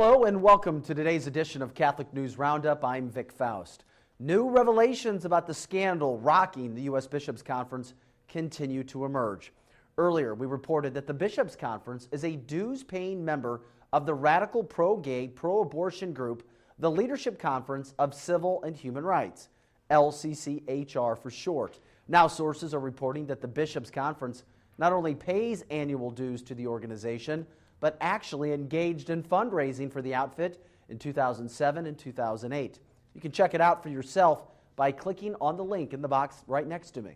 Hello and welcome to today's edition of Catholic News Roundup. I'm Vic Faust. New revelations about the scandal rocking the U.S. Bishops' Conference continue to emerge. Earlier, we reported that the Bishops' Conference is a dues-paying member of the radical pro-gay, pro-abortion group, the Leadership Conference of Civil and Human Rights, LCCR for short. Now sources are reporting that the Bishops' Conference not only pays annual dues to the organization, but actually engaged in fundraising for the outfit in 2007 and 2008. You can check it out for yourself by clicking on the link in the box right next to me.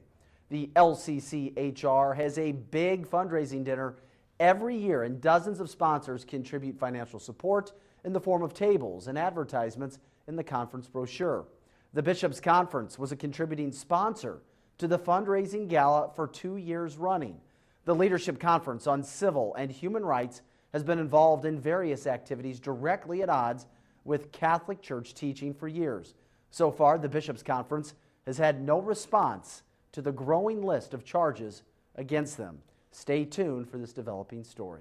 The LCCR has a big fundraising dinner every year, and dozens of sponsors contribute financial support in the form of tables and advertisements in the conference brochure. The Bishops' Conference was a contributing sponsor to the fundraising gala for 2 years running. The Leadership Conference on Civil and Human Rights has been involved in various activities directly at odds with Catholic Church teaching for years. So far, the Bishops' Conference has had no response to the growing list of charges against them. Stay tuned for this developing story.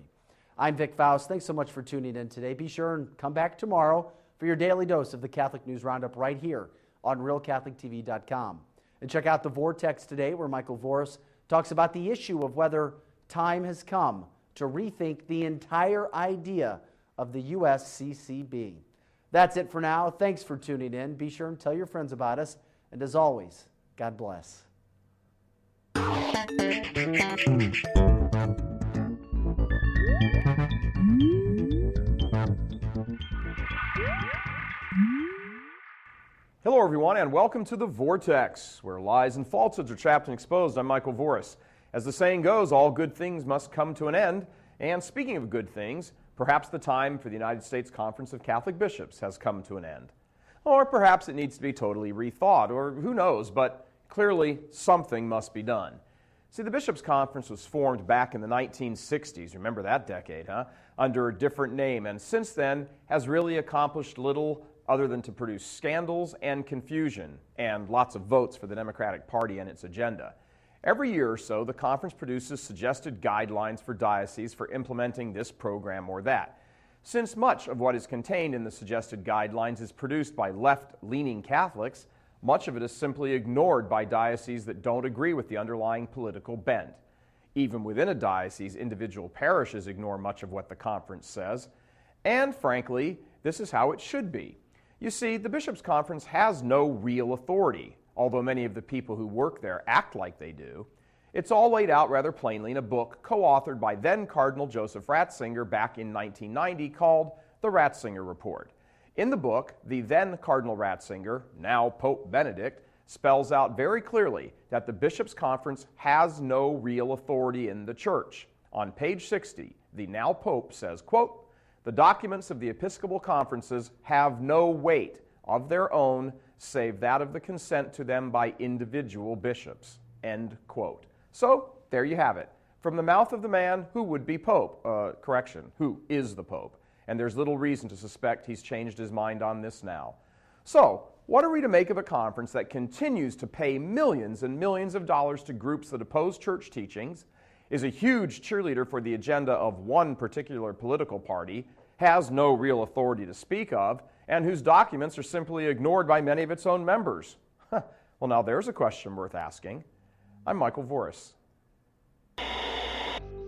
I'm Vic Faust. Thanks so much for tuning in today. Be sure and come back tomorrow for your daily dose of the Catholic News Roundup right here on RealCatholicTV.com. And check out The Vortex today, where Michael Voris talks about the issue of whether time has come to rethink the entire idea of the USCCB. That's it for now. Thanks for tuning in. Be sure and tell your friends about us. And as always, God bless. Hello, everyone, and welcome to The Vortex, where lies and falsehoods are trapped and exposed. I'm Michael Voris. As the saying goes, all good things must come to an end. And speaking of good things, perhaps the time for the United States Conference of Catholic Bishops has come to an end. Or perhaps it needs to be totally rethought, or who knows, but clearly something must be done. See, the Bishops' Conference was formed back in the 1960s, remember that decade, huh? Under a different name, and since then has really accomplished little other than to produce scandals and confusion, and lots of votes for the Democratic Party and its agenda. Every year or so, the conference produces suggested guidelines for dioceses for implementing this program or that. Since much of what is contained in the suggested guidelines is produced by left-leaning Catholics, much of it is simply ignored by dioceses that don't agree with the underlying political bent. Even within a diocese, individual parishes ignore much of what the conference says. And frankly, this is how it should be. You see, the Bishops' Conference has no real authority, although many of the people who work there act like they do. It's all laid out rather plainly in a book co-authored by then Cardinal Joseph Ratzinger back in 1990 called The Ratzinger Report. In the book, the then Cardinal Ratzinger, now Pope Benedict, spells out very clearly that the Bishops' Conference has no real authority in the Church. On page 60, the now Pope says, quote, "The documents of the Episcopal conferences have no weight of their own save that of the consent to them by individual bishops." End quote. So, there you have it. From the mouth of the man who would be Pope, who is the Pope. And there's little reason to suspect he's changed his mind on this now. So, what are we to make of a conference that continues to pay millions and millions of dollars to groups that oppose church teachings, is a huge cheerleader for the agenda of one particular political party, has no real authority to speak of, and whose documents are simply ignored by many of its own members? Well, now there's a question worth asking. I'm Michael Voris.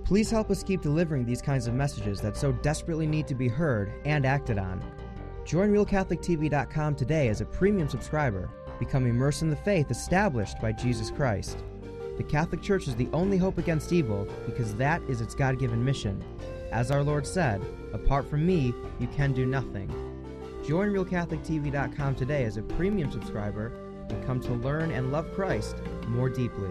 Please help us keep delivering these kinds of messages that so desperately need to be heard and acted on. Join RealCatholicTV.com today as a premium subscriber. Become immersed in the faith established by Jesus Christ. The Catholic Church is the only hope against evil because that is its God-given mission. As our Lord said, "Apart from me, you can do nothing." Join RealCatholicTV.com today as a premium subscriber and come to learn and love Christ more deeply.